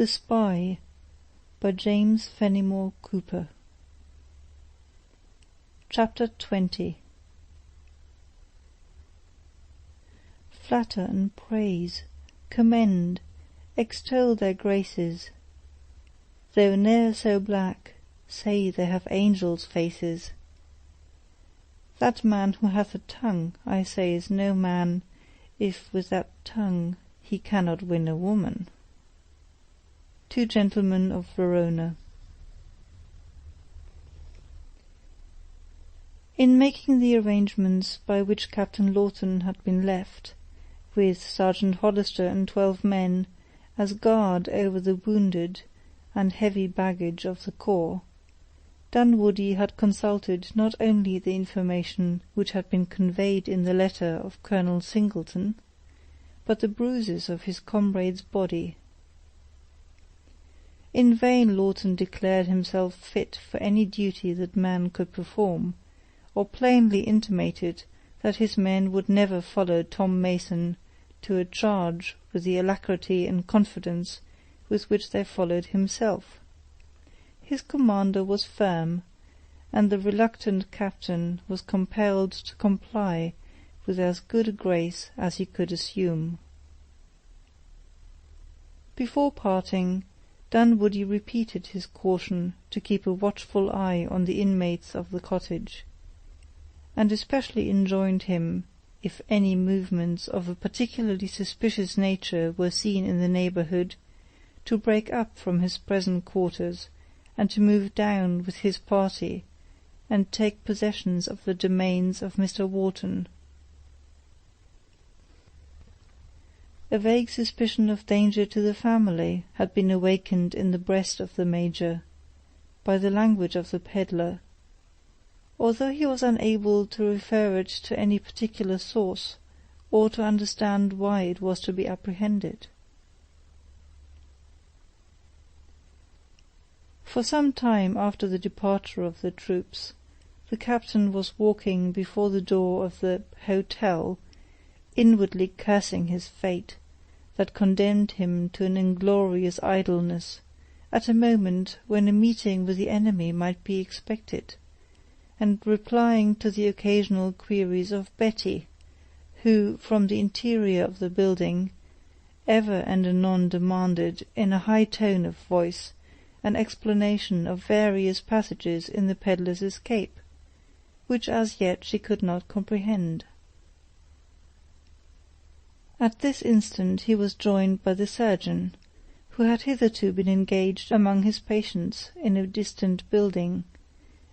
The Spy by James Fenimore Cooper. Chapter 20. Flatter and praise, commend, extol their graces. Though ne'er so black, say they have angels' faces. That man who hath a tongue, I say, is no man, if with that tongue he cannot win a woman. Two Gentlemen of Verona. In making the arrangements by which Captain Lawton had been left, with Sergeant Hollister and 12 men, as guard over the wounded and heavy baggage of the corps, Dunwoodie had consulted not only the information which had been conveyed in the letter of Colonel Singleton, but the bruises of his comrade's body. In vain Lawton declared himself fit for any duty that man could perform, or plainly intimated that his men would never follow Tom Mason to a charge with the alacrity and confidence with which they followed himself. His commander was firm, and the reluctant captain was compelled to comply with as good a grace as he could assume. Before parting, Dunwoodie repeated his caution to keep a watchful eye on the inmates of the cottage, and especially enjoined him, if any movements of a particularly suspicious nature were seen in the neighbourhood, to break up from his present quarters, and to move down with his party, and take possession of the domains of Mr. Wharton. A vague suspicion of danger to the family had been awakened in the breast of the Major by the language of the pedlar, although he was unable to refer it to any particular source, or to understand why it was to be apprehended. For some time after the departure of the troops, the captain was walking before the door of the hotel, inwardly cursing his fate, that condemned him to an inglorious idleness, at a moment when a meeting with the enemy might be expected, and replying to the occasional queries of Betty, who, from the interior of the building, ever and anon demanded, in a high tone of voice, an explanation of various passages in the pedlar's escape, which as yet she could not comprehend. At this instant he was joined by the surgeon, who had hitherto been engaged among his patients in a distant building,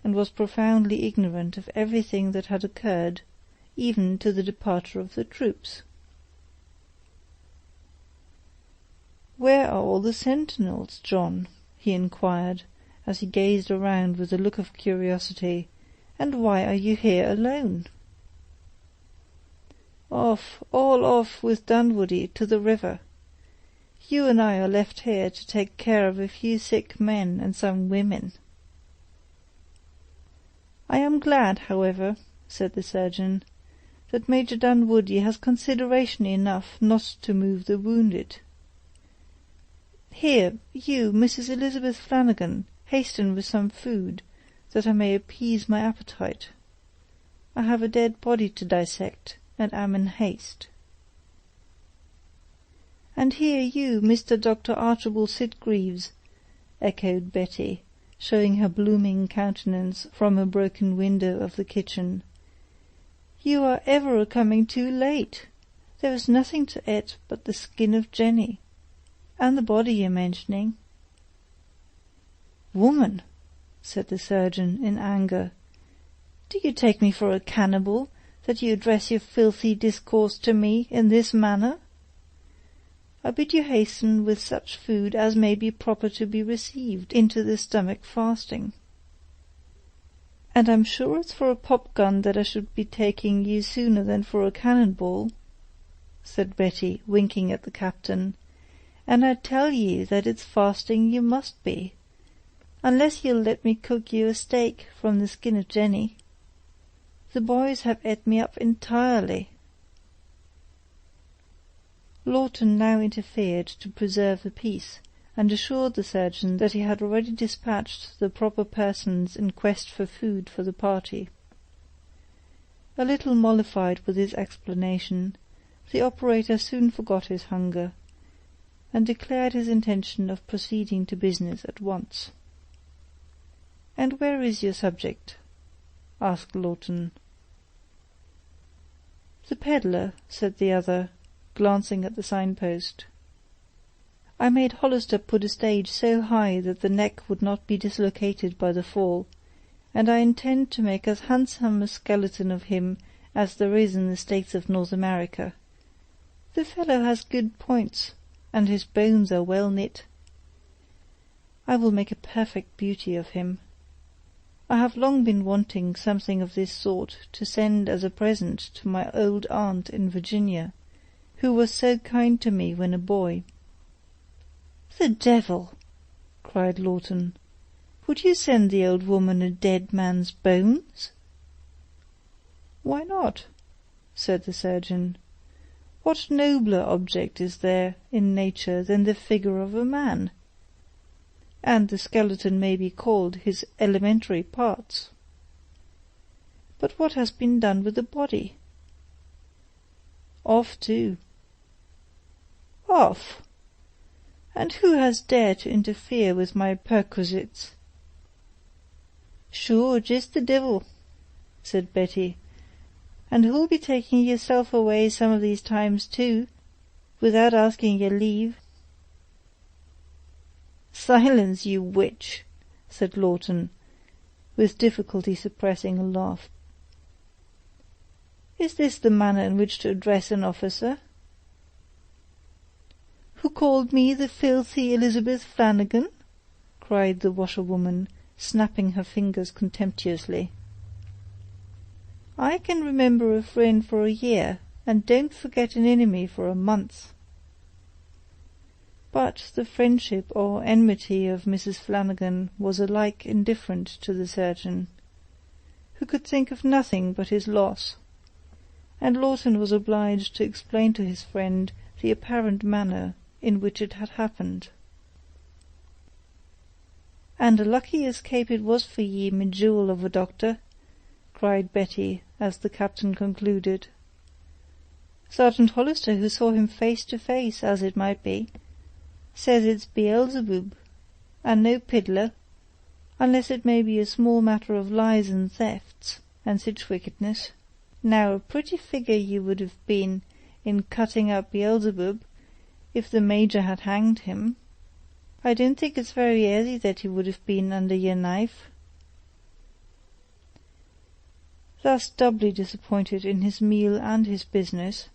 and was profoundly ignorant of everything that had occurred, even to the departure of the troops. "Where are all the sentinels, John?" he inquired, as he gazed around with a look of curiosity, "and why are you here alone?" "Off, all off with Dunwoodie to the river. You and I are left here to take care of a few sick men and some women." "I am glad, however," said the surgeon, "that Major Dunwoodie has consideration enough not to move the wounded. Here, you, Mrs. Elizabeth Flanagan, hasten with some food, that I may appease my appetite. I have a dead body to dissect, and am in haste." "And here you, Mr. Dr. Archibald Sitgreaves," echoed Betty, showing her blooming countenance from a broken window of the kitchen. "You are ever a-coming too late. There is nothing to eat but the skin of Jenny, and the body you're mentioning." "Woman," said the surgeon, in anger, "do you take me for a cannibal, that you address your filthy discourse to me in this manner? I bid you hasten with such food as may be proper to be received into the stomach fasting." "And I'm sure it's for a pop-gun that I should be taking you sooner than for a cannon-ball," said Betty, winking at the captain, "and I tell ye that it's fasting you must be, unless you'll let me cook you a steak from the skin of Jenny. The boys have ate me up entirely." Lawton now interfered to preserve the peace, and assured the surgeon that he had already dispatched the proper persons in quest for food for the party. A little mollified with this explanation, the operator soon forgot his hunger, and declared his intention of proceeding to business at once. "And where is your subject?" asked Lawton. "The pedlar," said the other, glancing at the signpost. "I made Hollister put a stage so high that the neck would not be dislocated by the fall, and I intend to make as handsome a skeleton of him as there is in the States of North America. The fellow has good points, and his bones are well knit. I will make a perfect beauty of him. I have long been wanting something of this sort to send as a present to my old aunt in Virginia, who was so kind to me when a boy." "The devil!" cried Lawton. "Would you send the old woman a dead man's bones?" "Why not?" said the surgeon. "What nobler object is there in nature than the figure of a man? And the skeleton may be called his elementary parts. But what has been done with the body?" "Off, too." "Off! And who has dared to interfere with my perquisites?" "Sure, just the divil," said Betty. "And who'll be taking yourself away some of these times, too, without asking your leave?" "Silence, you witch!" said Lawton, with difficulty suppressing a laugh. "Is this the manner in which to address an officer?" "Who called me the filthy Elizabeth Flanagan?" cried the washerwoman, snapping her fingers contemptuously. "I can remember a friend for a year, and don't forget an enemy for a month." But the friendship or enmity of Mrs. Flanagan was alike indifferent to the surgeon, who could think of nothing but his loss, and Lawton was obliged to explain to his friend the apparent manner in which it had happened. "And a lucky escape it was for ye, me jewel of a doctor," cried Betty, as the captain concluded. "Sergeant Hollister, who saw him face to face, as it might be, says it's Beelzebub, and no piddler, unless it may be a small matter of lies and thefts, and sich wickedness. Now a pretty figure you would have been in cutting up Beelzebub, if the Major had hanged him. I don't think it's very easy that he would have been under your knife." Thus doubly disappointed in his meal and his business,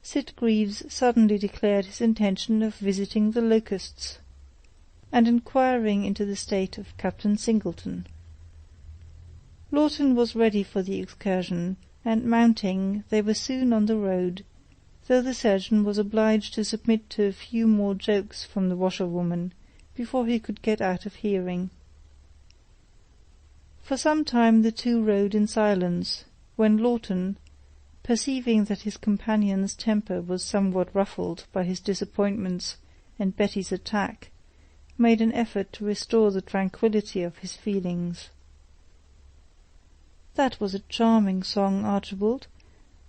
Sitgreaves suddenly declared his intention of visiting the Locusts, and inquiring into the state of Captain Singleton. Lawton was ready for the excursion, and mounting, they were soon on the road, though the surgeon was obliged to submit to a few more jokes from the washerwoman before he could get out of hearing. For some time the two rode in silence, when Lawton, perceiving that his companion's temper was somewhat ruffled by his disappointments and Betty's attack, made an effort to restore the tranquillity of his feelings. "That was a charming song, Archibald,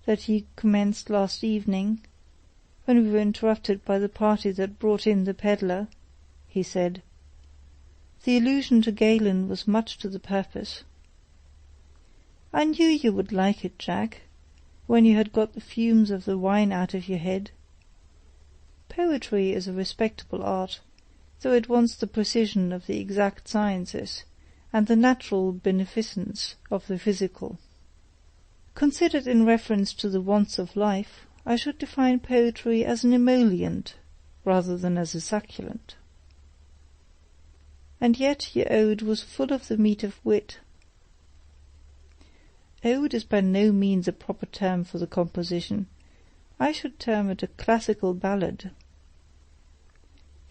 that you commenced last evening, when we were interrupted by the party that brought in the pedlar," he said. "The allusion to Galen was much to the purpose." "I knew you would like it, Jack, when you had got the fumes of the wine out of your head. Poetry is a respectable art, though it wants the precision of the exact sciences, and the natural beneficence of the physical. Considered in reference to the wants of life, I should define poetry as an emollient, rather than as a succulent. And yet your ode was full of the meat of wit." "Ode is by no means a proper term for the composition. I should term it a classical ballad."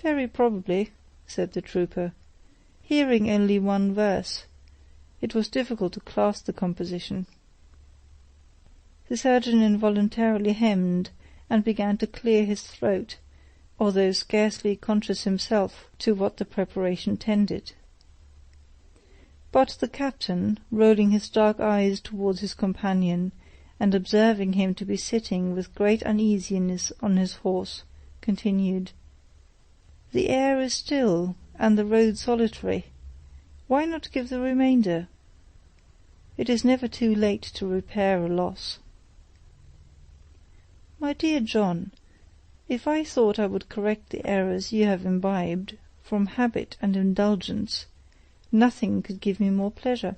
"Very probably," said the trooper. "Hearing only one verse, it was difficult to class the composition." The surgeon involuntarily hemmed, and began to clear his throat, although scarcely conscious himself to what the preparation tended. But the captain, rolling his dark eyes towards his companion, and observing him to be sitting with great uneasiness on his horse, continued, "The air is still, and the road solitary. Why not give the remainder? It is never too late to repair a loss." "My dear John, if I thought I would correct the errors you have imbibed, from habit and indulgence, nothing could give me more pleasure.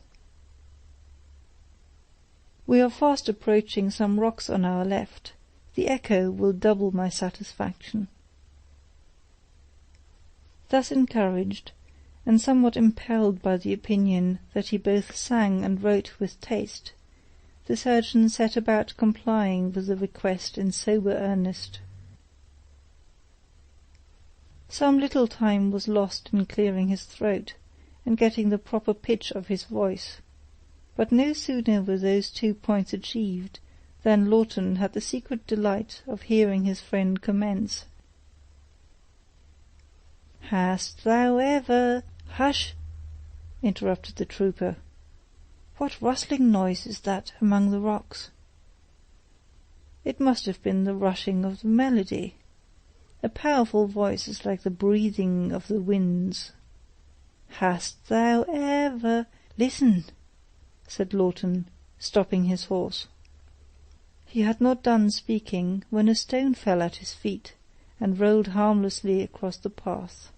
We are fast approaching some rocks on our left. The echo will double my satisfaction." Thus encouraged, and somewhat impelled by the opinion that he both sang and wrote with taste, the surgeon set about complying with the request in sober earnest. Some little time was lost in clearing his throat, and getting the proper pitch of his voice, but no sooner were those 2 points achieved than Lawton had the secret delight of hearing his friend commence. "Hast thou ever—" "Hush!" interrupted the trooper. "What rustling noise is that among the rocks?" "It must have been the rushing of the melody. A powerful voice is like the breathing of the winds. Hast thou ever—" "Listen!" said Lawton, stopping his horse. He had not done speaking when a stone fell at his feet and rolled harmlessly across the path.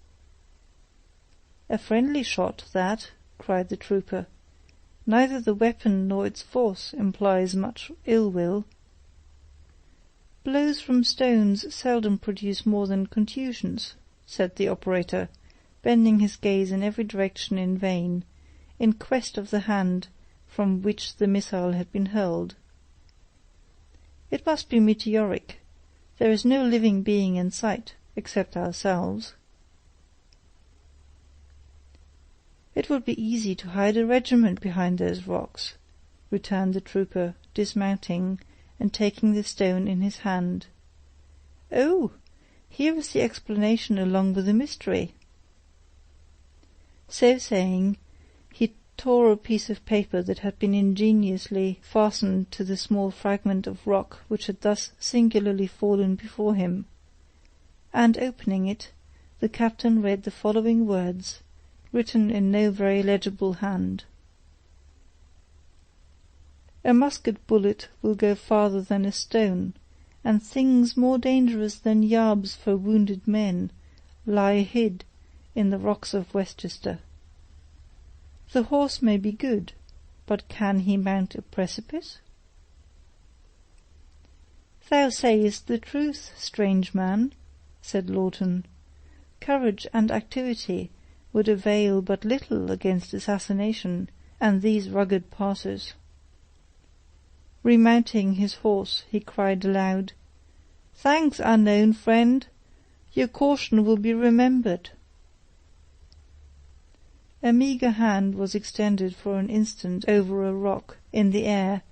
"A friendly shot, that," cried the trooper. "Neither the weapon nor its force implies much ill will." "Blows from stones seldom produce more than contusions," said the operator, bending his gaze in every direction in vain, in quest of the hand from which the missile had been hurled. "It must be meteoric. There is no living being in sight, except ourselves." "It would be easy to hide a regiment behind those rocks," returned the trooper, dismounting, and taking the stone in his hand. "Oh, here is the explanation along with the mystery." So saying, he tore a piece of paper that had been ingeniously fastened to the small fragment of rock which had thus singularly fallen before him, and opening it, the captain read the following words, written in no very legible hand: "A musket bullet will go farther than a stone, and things more dangerous than yarbs for wounded men lie hid in the rocks of Westchester. The horse may be good, but can he mount a precipice?" "Thou sayest the truth, strange man," said Lawton. "Courage and activity would avail but little against assassination and these rugged passes." Remounting his horse, he cried aloud, "Thanks, unknown friend! Your caution will be remembered." A meager hand was extended for an instant over a rock in the air,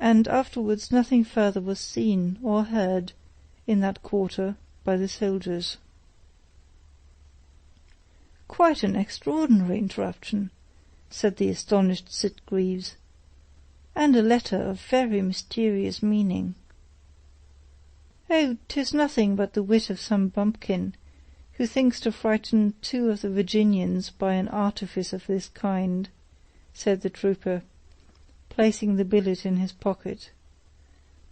and afterwards nothing further was seen or heard in that quarter by the soldiers. "Quite an extraordinary interruption," said the astonished Sitgreaves, "and a letter of very mysterious meaning." "Oh, 'tis nothing but the wit of some bumpkin, who thinks to frighten 2 of the Virginians by an artifice of this kind," said the trooper, placing the billet in his pocket.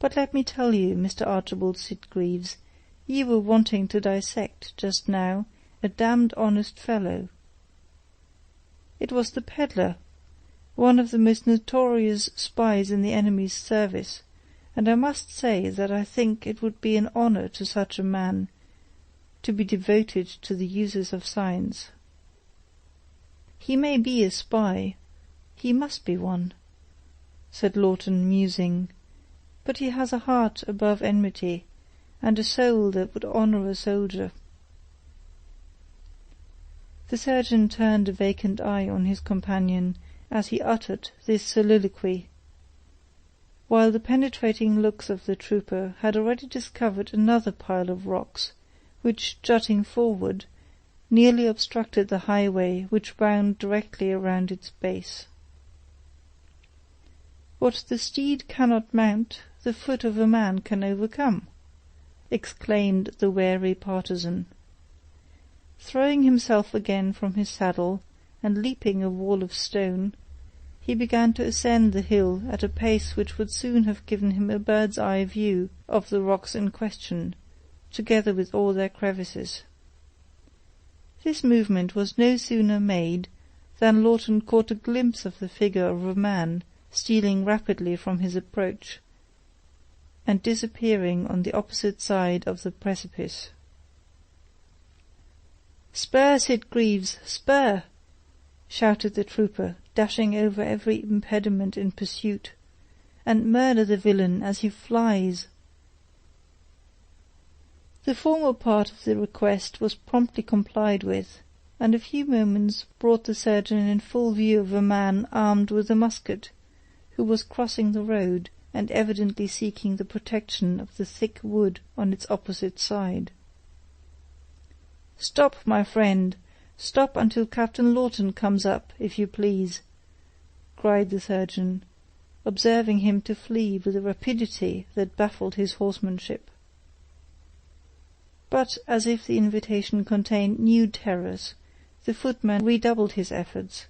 "But let me tell you, Mr. Archibald Sitgreaves, ye were wanting to dissect, just now, a damned honest fellow. It was the peddler, one of the most notorious spies in the enemy's service, and I must say that I think it would be an honor to such a man to be devoted to the uses of science. He may be a spy, he must be one," said Lawton, musing, "but he has a heart above enmity, and a soul that would honor a soldier." The surgeon turned a vacant eye on his companion as he uttered this soliloquy, while the penetrating looks of the trooper had already discovered another pile of rocks, which, jutting forward, nearly obstructed the highway which wound directly around its base. "What the steed cannot mount, the foot of a man can overcome," exclaimed the wary partisan. Throwing himself again from his saddle, and leaping a wall of stone, he began to ascend the hill at a pace which would soon have given him a bird's-eye view of the rocks in question, together with all their crevices. This movement was no sooner made than Lawton caught a glimpse of the figure of a man stealing rapidly from his approach, and disappearing on the opposite side of the precipice. "Spur, Sitgreaves, spur!" shouted the trooper, dashing over every impediment in pursuit, "and murder the villain as he flies." The former part of the request was promptly complied with, and a few moments brought the surgeon in full view of a man armed with a musket, who was crossing the road, and evidently seeking the protection of the thick wood on its opposite side. "Stop, my friend, stop until Captain Lawton comes up, if you please," cried the surgeon, observing him to flee with a rapidity that baffled his horsemanship. But, as if the invitation contained new terrors, the footman redoubled his efforts,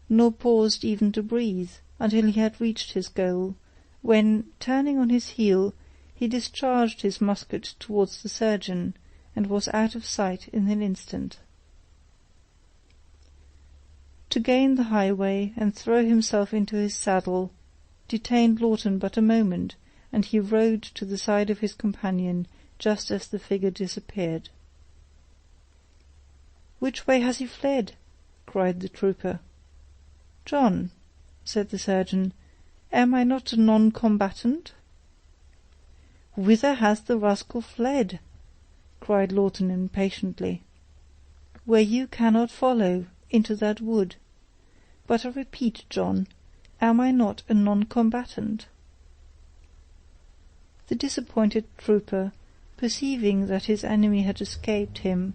nor paused even to breathe, until he had reached his goal, when, turning on his heel, he discharged his musket towards the surgeon, and was out of sight in an instant. To gain the highway and throw himself into his saddle detained Lawton but a moment, and he rode to the side of his companion just as the figure disappeared. "Which way has he fled?" cried the trooper. "John," said the surgeon, "am I not a non-combatant?" "Whither has the rascal fled?" cried Lawton impatiently. "Where you cannot follow, into that wood. But I repeat, John, am I not a non-combatant?" The disappointed trooper, perceiving that his enemy had escaped him,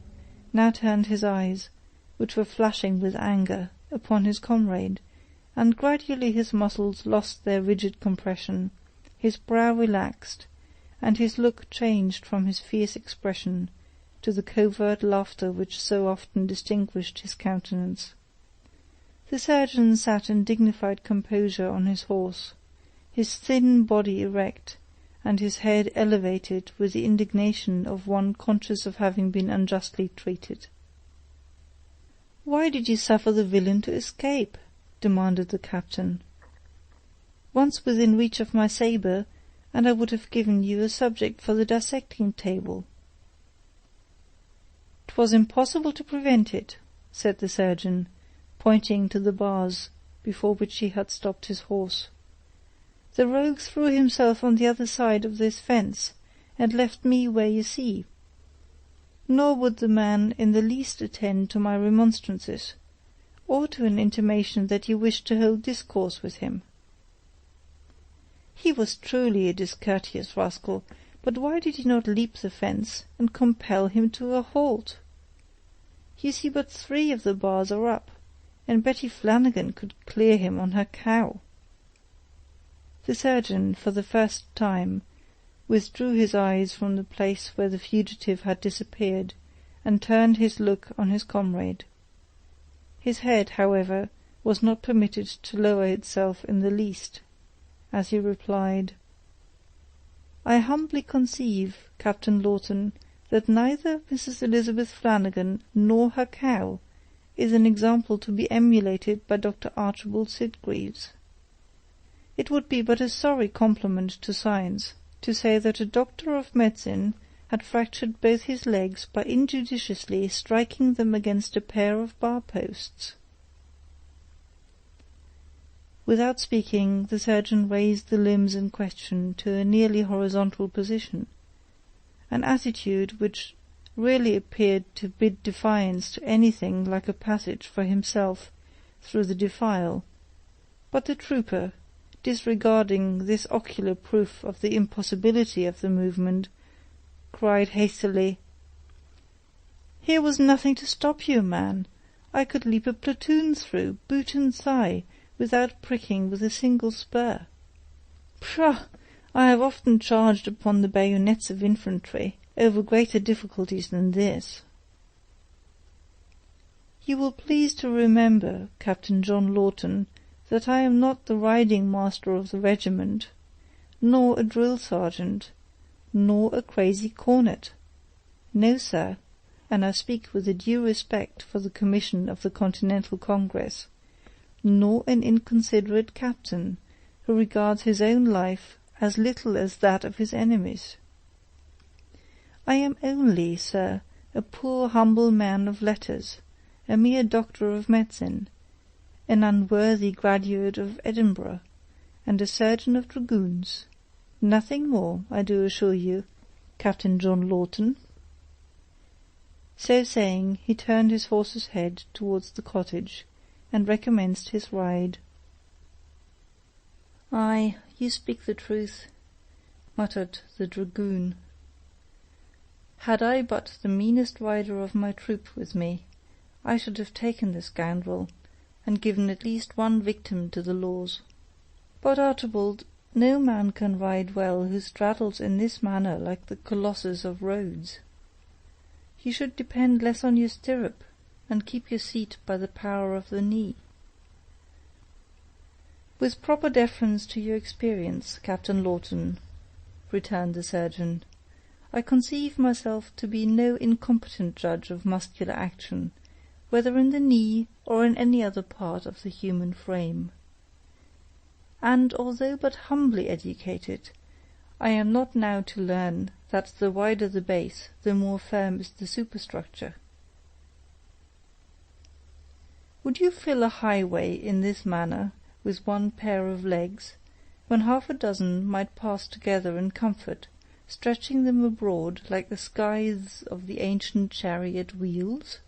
now turned his eyes, which were flashing with anger, upon his comrade, and gradually his muscles lost their rigid compression, his brow relaxed, and his look changed from his fierce expression to the covert laughter which so often distinguished his countenance. The surgeon sat in dignified composure on his horse, his thin body erect, and his head elevated with the indignation of one conscious of having been unjustly treated. "Why did you suffer the villain to escape?" demanded the captain. "Once within reach of my saber, and I would have given you a subject for the dissecting table." "'Twas impossible to prevent it," said the surgeon, pointing to the bars before which he had stopped his horse. "The rogue threw himself on the other side of this fence, and left me where you see. Nor would the man in the least attend to my remonstrances, or to an intimation that you wished to hold discourse with him. He was truly a discourteous rascal, but why did you not leap the fence, and compel him to a halt? You see but 3 of the bars are up, and Betty Flanagan could clear him on her cow." The surgeon, for the first time, withdrew his eyes from the place where the fugitive had disappeared, and turned his look on his comrade. His head, however, was not permitted to lower itself in the least, as he replied, "I humbly conceive, Captain Lawton, that neither Mrs. Elizabeth Flanagan nor her cow is an example to be emulated by Dr. Archibald Sitgreaves. It would be but a sorry compliment to science to say that a doctor of medicine had fractured both his legs by injudiciously striking them against a pair of bar-posts." Without speaking, the surgeon raised the limbs in question to a nearly horizontal position, an attitude which really appeared to bid defiance to anything like a passage for himself through the defile, but the trooper, disregarding this ocular proof of the impossibility of the movement, cried hastily, Here was nothing to stop you, man. I could leap a platoon through, boot and thigh, without pricking with a single spur. Pshaw! I have often charged upon the bayonets of infantry, over greater difficulties than this. You will please to remember, Captain John Lawton, that I am not the riding master of the regiment, nor a drill sergeant, nor a crazy cornet. No, sir, and I speak with a due respect for the commission of the Continental Congress, nor an inconsiderate captain, who regards his own life as little as that of his enemies. I am only, sir, a poor humble man of letters, a mere doctor of medicine, an unworthy graduate of Edinburgh, and a surgeon of dragoons. Nothing more, I do assure you, Captain John Lawton." So saying, he turned his horse's head towards the cottage, and recommenced his ride. "Aye, you speak the truth," muttered the dragoon. "Had I but the meanest rider of my troop with me, I should have taken the scoundrel, and given at least one victim to the laws. But, Archibald, no man can ride well who straddles in this manner like the Colossus of Rhodes. You should depend less on your stirrup, and keep your seat by the power of the knee." "With proper deference to your experience, Captain Lawton," returned the surgeon, "I conceive myself to be no incompetent judge of muscular action, whether in the knee or in any other part of the human frame. And although but humbly educated, I am not now to learn that the wider the base, the more firm is the superstructure. Would you fill a highway in this manner with one pair of legs, when half a dozen might pass together in comfort, stretching them abroad like the scythes of the ancient chariot wheels?"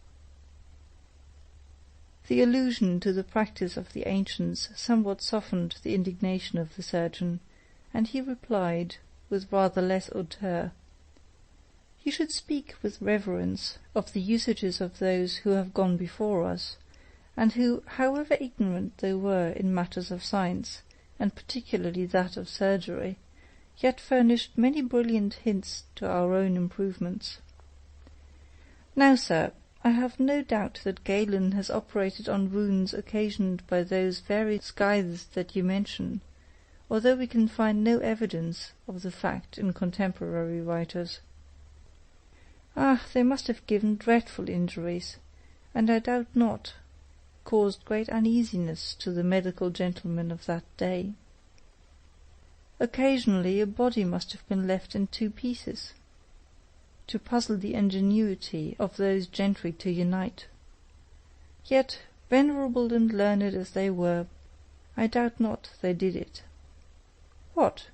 The allusion to the practice of the ancients somewhat softened the indignation of the surgeon, and he replied, with rather less hauteur, "You should speak with reverence of the usages of those who have gone before us, and who, however ignorant they were in matters of science, and particularly that of surgery, yet furnished many brilliant hints to our own improvements. Now, sir, I have no doubt that Galen has operated on wounds occasioned by those very scythes that you mention, although we can find no evidence of the fact in contemporary writers. Ah, they must have given dreadful injuries, and I doubt not caused great uneasiness to the medical gentlemen of that day. Occasionally a body must have been left in two pieces, to puzzle the ingenuity of those gentry to unite. Yet, venerable and learned as they were, I doubt not they did it. What!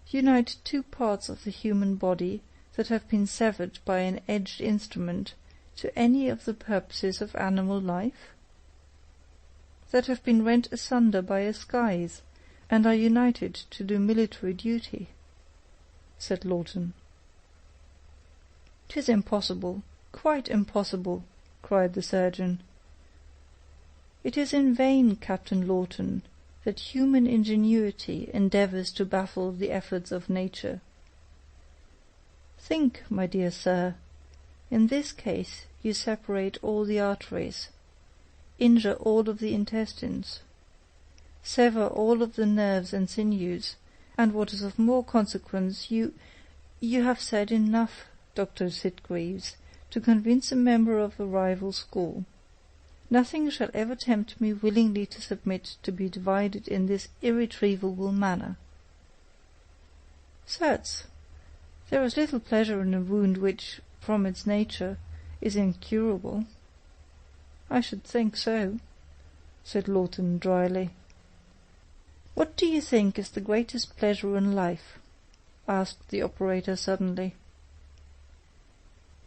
Unite two parts of the human body that have been severed by an edged instrument to any of the purposes of animal life? That have been rent asunder by a scythe, and are united to do military duty?" said Lawton. "'Tis impossible, quite impossible," cried the surgeon. "It is in vain, Captain Lawton, that human ingenuity endeavours to baffle the efforts of nature. Think, my dear sir, in this case you separate all the arteries, injure all of the intestines, sever all of the nerves and sinews, and what is of more consequence, you have said enough, Dr. Sitgreaves, to convince a member of a rival school. Nothing shall ever tempt me willingly to submit to be divided in this irretrievable manner. Certes, there is little pleasure in a wound which, from its nature, is incurable." "I should think so," said Lawton dryly. "What do you think is the greatest pleasure in life?" asked the operator suddenly.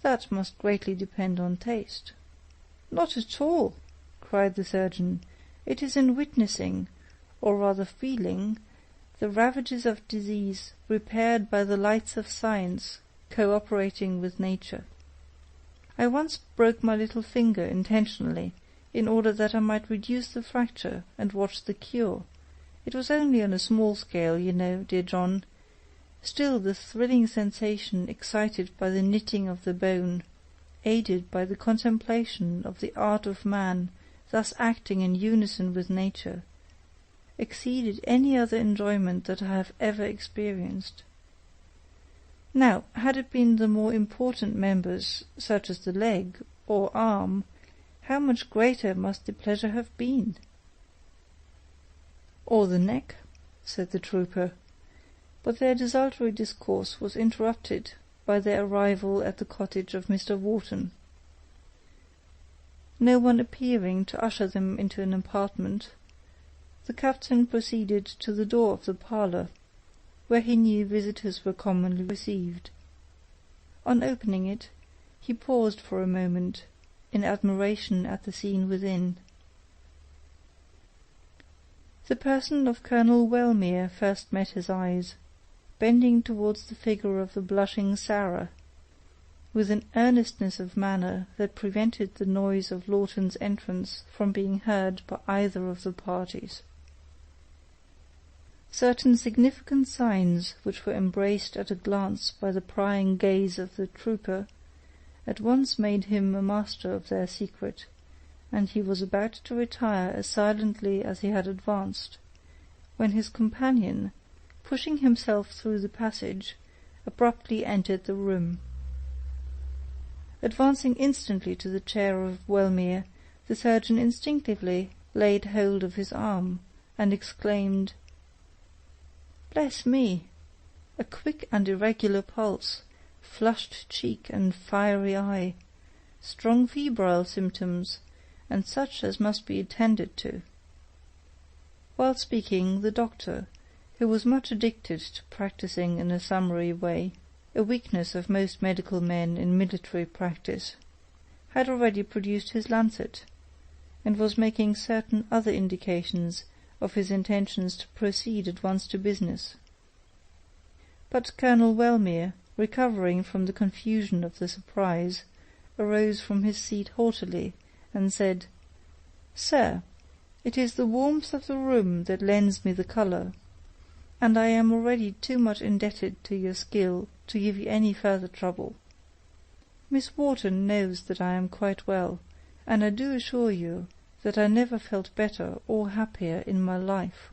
"That must greatly depend on taste." "Not at all," cried the surgeon. "It is in witnessing, or rather feeling, the ravages of disease repaired by the lights of science co-operating with nature. I once broke my little finger intentionally, in order that I might reduce the fracture and watch the cure. It was only on a small scale, you know, dear John. Still the thrilling sensation excited by the knitting of the bone, aided by the contemplation of the art of man thus acting in unison with nature, exceeded any other enjoyment that I have ever experienced. Now, had it been the more important members, such as the leg or arm, how much greater must the pleasure have been? Or the neck, said the trooper, but their desultory discourse was interrupted by their arrival at the cottage of Mr. Wharton. No one appearing to usher them into an apartment, the captain proceeded to the door of the parlour, where he knew visitors were commonly received. On opening it, he paused for a moment, in admiration at the scene within. The person of Colonel Wellmere first met his eyes, bending towards the figure of the blushing Sarah, with an earnestness of manner that prevented the noise of Lawton's entrance from being heard by either of the parties. Certain significant signs, which were embraced at a glance by the prying gaze of the trooper, at once made him a master of their secret, and he was about to retire as silently as he had advanced, when his companion, pushing himself through the passage, abruptly entered the room. Advancing instantly to the chair of Wellmere, the surgeon instinctively laid hold of his arm, and exclaimed, "Bless me! A quick and irregular pulse, flushed cheek and fiery eye, strong febrile symptoms, and such as must be attended to." While speaking, the doctor, who was much addicted to practising in a summary way, a weakness of most medical men in military practice, had already produced his lancet, and was making certain other indications of his intentions to proceed at once to business. But Colonel Wellmere, recovering from the confusion of the surprise, arose from his seat haughtily, and said, "Sir, it is the warmth of the room that lends me the colour, and I am already too much indebted to your skill to give you any further trouble. Miss Wharton knows that I am quite well, and I do assure you that I never felt better or happier in my life."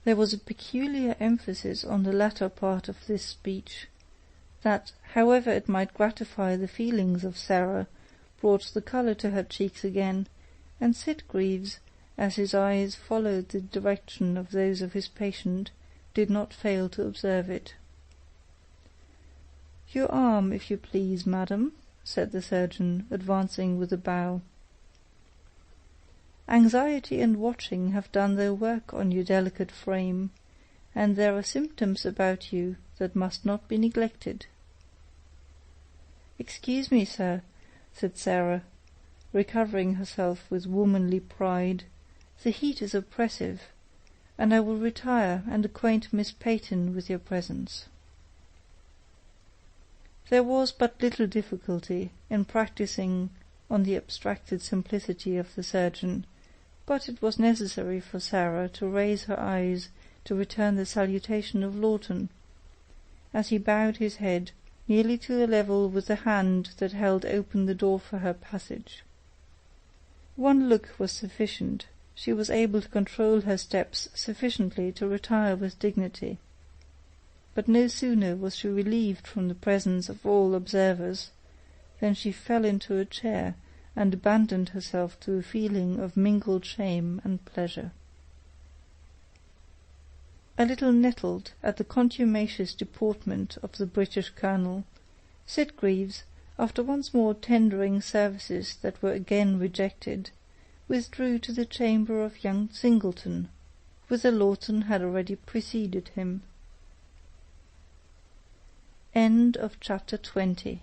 There was a peculiar emphasis on the latter part of this speech, that, however it might gratify the feelings of Sarah, brought the colour to her cheeks again, and Sitgreaves, as his eyes followed the direction of those of his patient, did not fail to observe it. "Your arm, if you please, madam," said the surgeon, advancing with a bow. "Anxiety and watching have done their work on your delicate frame, and there are symptoms about you that must not be neglected." "Excuse me, sir," said Sarah, recovering herself with womanly pride, "the heat is oppressive, and I will retire and acquaint Miss Peyton with your presence." There was but little difficulty in practising on the abstracted simplicity of the surgeon, but it was necessary for Sarah to raise her eyes to return the salutation of Lawton, as he bowed his head nearly to a level with the hand that held open the door for her passage. One look was sufficient. She was able to control her steps sufficiently to retire with dignity. But no sooner was she relieved from the presence of all observers than she fell into a chair and abandoned herself to a feeling of mingled shame and pleasure. A little nettled at the contumacious deportment of the British colonel, Sitgreaves, after once more tendering services that were again rejected, withdrew to the chamber of young Singleton, whither Lawton had already preceded him. Chapter 20.